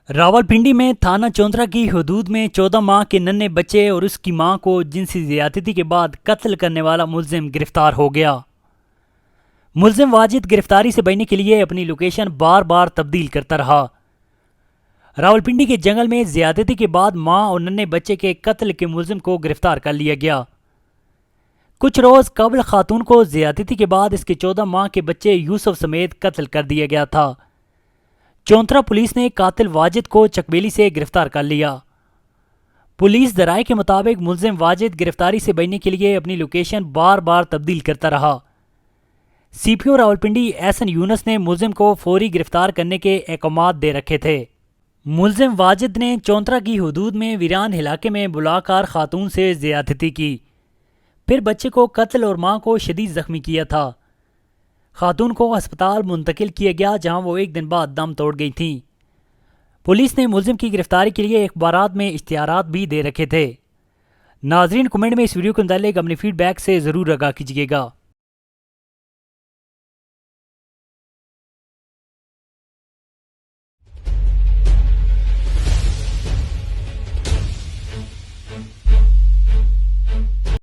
रावलपिंडी में थाना चौंतरा की हदूद में 14 माह के नन्हे बच्चे और उसकी मां को जिनसी ज्यादती के बाद कत्ल करने वाला मुलजिम गिरफ्तार हो गया। मुलजिम वाजिद गिरफ्तारी से बचने के लिए अपनी लोकेशन बार बार तब्दील करता रहा। रावलपिंडी के जंगल में ज्यादती के बाद मां और नन्हे बच्चे के कत्ल के मुलजिम को गिरफ्तार कर लिया गया। कुछ रोज कबल खातून को ज्यादती के बाद इसके 14 माह के बच्चे यूसुफ समेत कत्ल कर दिया गया था। चौंतरा पुलिस ने कातिल वाजिद को चकबेली से गिरफ्तार कर लिया। पुलिस दराए के मुताबिक मुलजिम वाजिद गिरफ्तारी से बचने के लिए अपनी लोकेशन बार बार तब्दील करता रहा। सीपीओ रावलपिंडी एहसन यूनुस ने मुलजिम को फौरी गिरफ्तार करने के अहकाम दे रखे थे। मुलजिम वाजिद ने चौंतरा की हदूद में वीरान इलाके में बुलाकर खातून से ज्यादती की, फिर बच्चे को कत्ल और मां को शदीद जख्मी किया था। खातून को अस्पताल मुंतकिल किया गया जहां वो एक दिन बाद दम तोड़ गई थीं। पुलिस ने मुलजिम की गिरफ्तारी के लिए अखबारात में इश्तिहारात भी दे रखे थे। नाजरीन, कमेंट में इस वीडियो के मुतालिक अपनी फीडबैक से ज़रूर आगाह कीजिएगा।